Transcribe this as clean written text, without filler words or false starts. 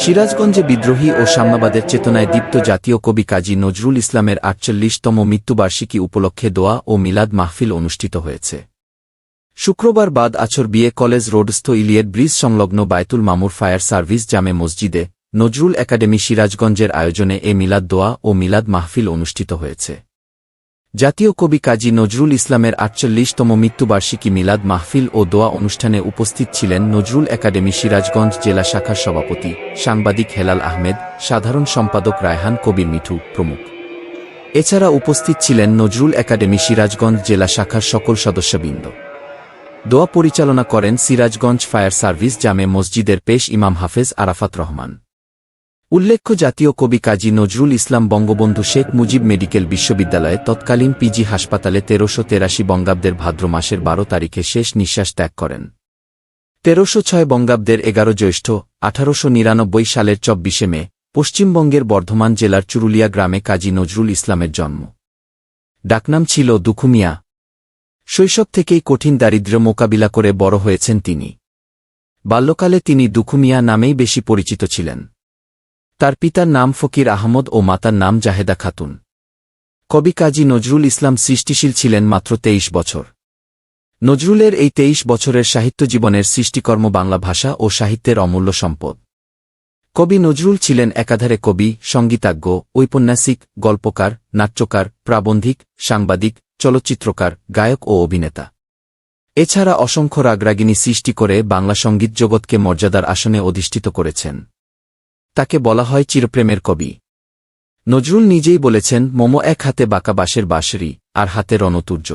সিরাজগঞ্জে বিদ্রোহী ও সাম্যবাদের চেতনায় দীপ্ত জাতীয় কবি কাজী নজরুল ইসলামের ৪৮তম মৃত্যুবার্ষিকী উপলক্ষে দোয়া ও মিলাদ মাহফিল অনুষ্ঠিত হয়েছে। শুক্রবার বাদ আছর বিএ কলেজ রোডস্থ ইলিয়েট ব্রিজ সংলগ্ন বায়তুল মামুর ফায়ার সার্ভিস জামে মসজিদে নজরুল একাডেমি সিরাজগঞ্জের আয়োজনে এ মিলাদ দোয়া ও মিলাদ মাহফিল অনুষ্ঠিত হয়েছে। জাতীয় কবি কাজী নজরুল ইসলামের ৪৮তম মৃত্যুবার্ষিকী মিলাদ মাহফিল ও দোয়া অনুষ্ঠানে উপস্থিত ছিলেন নজরুল একাডেমি সিরাজগঞ্জ জেলা শাখার সভাপতি সাংবাদিক হেলাল আহমেদ, সাধারণ সম্পাদক রায়হান কবির মিঠু প্রমুখ। এছাড়া উপস্থিত ছিলেন নজরুল একাডেমি সিরাজগঞ্জ জেলা শাখার সকল সদস্যবৃন্দ। দোয়া পরিচালনা করেন সিরাজগঞ্জ ফায়ার সার্ভিস জামে মসজিদের পেশ ইমাম হাফেজ আরাফাত রহমান। উল্লেখ্য, জাতীয় কবি কাজী নজরুল ইসলাম বঙ্গবন্ধু শেখ মুজিব মেডিকেল বিশ্ববিদ্যালয়ে তৎকালীন পিজি হাসপাতালে ১৩৮৩ বঙ্গাব্দের ভাদ্র মাসের ১২ তারিখে শেষ নিঃশ্বাস ত্যাগ করেন। ১৩০৬ বঙ্গাব্দের ১১ জ্যৈষ্ঠ ১৮৯৯ সালের ২৪শে মে পশ্চিমবঙ্গের বর্ধমান জেলার চুরুলিয়া গ্রামে কাজী নজরুল ইসলামের জন্ম। ডাকনাম ছিল দুখু মিয়া। শৈশব থেকেই কঠিন দারিদ্র্য মোকাবিলা করে বড় হয়েছেন তিনি। বাল্যকালে তিনি দুখু মিয়া নামেই বেশি পরিচিত ছিলেন। তার পিতার নাম ফকির আহমদ ও মাতার নাম জাহেদা খাতুন। কবি কাজী নজরুল ইসলাম সৃষ্টিশীল ছিলেন মাত্র ২৩ বছর। নজরুলের এই ২৩ বছরের সাহিত্যজীবনের সৃষ্টিকর্ম বাংলা ভাষা ও সাহিত্যের অমূল্য সম্পদ। কবি নজরুল ছিলেন একাধারে কবি, সঙ্গীতজ্ঞ, ঔপন্যাসিক, গল্পকার, নাট্যকার, প্রাবন্ধিক, সাংবাদিক, চলচ্চিত্রকার, গায়ক ও অভিনেতা। এছাড়া অসংখ্য রাগরাগিনী সৃষ্টি করে বাংলা সঙ্গীত জগৎকে মর্যাদার আসনে অধিষ্ঠিত করেছেন। তাকে বলা হয় চিরপ্রেমের কবি। নজরুল নিজেই বলেছেন, মম এক হাতে বাঁকা বাঁশের বাঁশরি, আর হাতে রণতুর্য।